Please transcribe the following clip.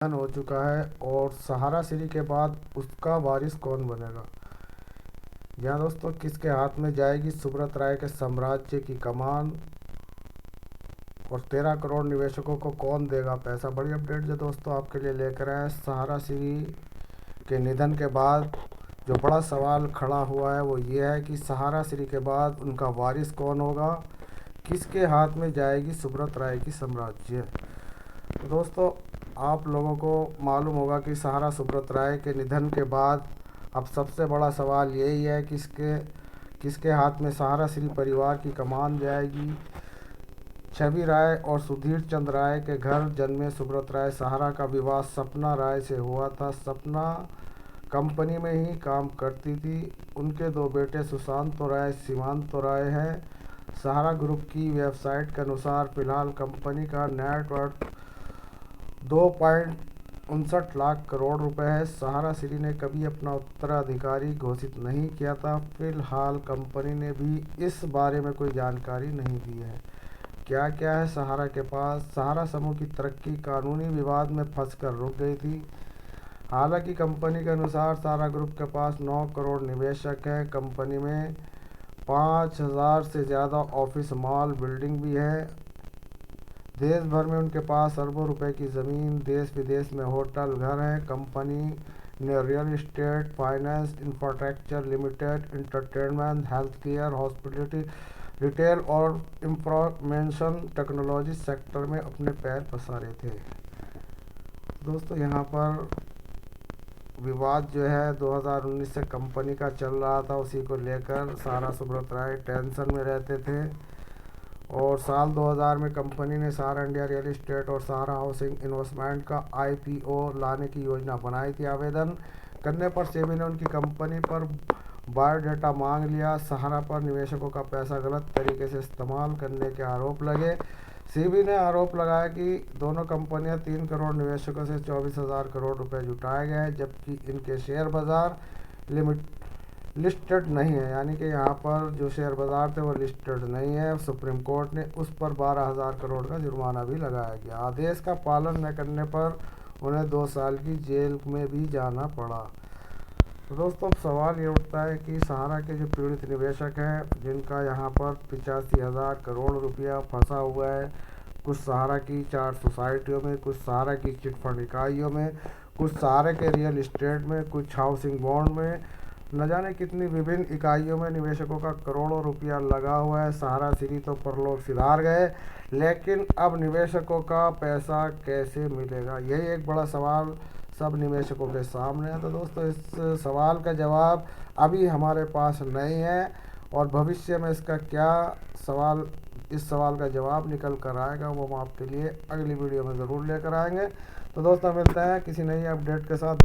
हो चुका है और सहारा श्री के बाद उसका वारिस कौन बनेगा। यहाँ दोस्तों किसके हाथ में जाएगी सुब्रत राय के साम्राज्य की कमान और 13 करोड़ निवेशकों को कौन देगा पैसा। बड़ी अपडेट जो दोस्तों आपके लिए लेकर आए हैं। सहारा श्री के निधन के बाद जो बड़ा सवाल खड़ा हुआ है वो ये है कि सहारा श्री के बाद उनका वारिस कौन होगा, किसके हाथ में जाएगी सुब्रत राय की साम्राज्य। तो दोस्तों आप लोगों को मालूम होगा कि सहारा सुब्रत राय के निधन के बाद अब सबसे बड़ा सवाल यही है कि किसके हाथ में सहारा श्री परिवार की कमान जाएगी। छवि राय और सुधीर चंद राय के घर जन्मे सुब्रत राय। सहारा का विवाह सपना राय से हुआ था। सपना कंपनी में ही काम करती थी। उनके दो बेटे सुशांत राय, सीमांत राय हैं। सहारा ग्रुप की वेबसाइट के अनुसार फिलहाल कंपनी का नेटवर्थ 2.59 लाख करोड़ रुपए है। सहारा श्री ने कभी अपना उत्तराधिकारी घोषित नहीं किया था। फिलहाल कंपनी ने भी इस बारे में कोई जानकारी नहीं दी है। क्या क्या है सहारा के पास। सहारा समूह की तरक्की कानूनी विवाद में फंसकर रुक गई थी। हालांकि कंपनी के अनुसार सहारा ग्रुप के पास 9 करोड़ निवेशक हैं। कंपनी में 5000 से ज़्यादा ऑफिस मॉल बिल्डिंग भी है। देश भर में उनके पास अरबों रुपए की ज़मीन, देश विदेश में होटल, घर हैं। कंपनी ने real estate, finance, infrastructure limited, entertainment, health care, hospitality, retail और इंफॉर्मेशन टेक्नोलॉजी सेक्टर में अपने पैर पसारे थे। दोस्तों यहाँ पर विवाद जो है 2019 से कंपनी का चल रहा था, उसी को लेकर सहारा सुब्रत राय टेंशन में रहते थे और साल 2000 में कंपनी ने सहारा इंडिया रियल एस्टेट और सहारा हाउसिंग इन्वेस्टमेंट का IPO लाने की योजना बनाई थी। आवेदन करने पर सेबी ने उनकी कंपनी पर बायोडाटा मांग लिया। सहारा पर निवेशकों का पैसा गलत तरीके से इस्तेमाल करने के आरोप लगे। सेबी ने आरोप लगाया कि दोनों कंपनियां 3 करोड़ निवेशकों से 24,000 करोड़ रुपए जुटाए गए, जबकि इनके शेयर बाजार लिस्टेड नहीं है। यानी कि यहाँ पर जो शेयर बाजार थे वो लिस्टेड नहीं है। सुप्रीम कोर्ट ने उस पर 12,000 करोड़ का जुर्माना भी लगाया गया। आदेश का पालन न करने पर उन्हें 2 साल की जेल में भी जाना पड़ा। तो दोस्तों सवाल ये उठता है कि सहारा के जो पीड़ित निवेशक हैं, जिनका यहाँ पर 85,000 करोड़ रुपया फंसा हुआ है, कुछ सहारा की 4 सोसाइटियों में, कुछ सहारा की चिटफंड इकाइयों में, कुछ सहारा के रियल एस्टेट में, कुछ हाउसिंग बॉन्ड में, न जाने कितनी विभिन्न इकाइयों में निवेशकों का करोड़ों रुपया लगा हुआ है। सहारा श्री तो परलोक सिधार गए, लेकिन अब निवेशकों का पैसा कैसे मिलेगा, यही एक बड़ा सवाल सब निवेशकों के सामने है। तो दोस्तों इस सवाल का जवाब अभी हमारे पास नहीं है और भविष्य में इसका क्या सवाल इस सवाल का जवाब निकल कर आएगा वो हम आपके लिए अगली वीडियो में ज़रूर लेकर आएंगे। तो दोस्तों मिलते हैं किसी नई अपडेट के साथ।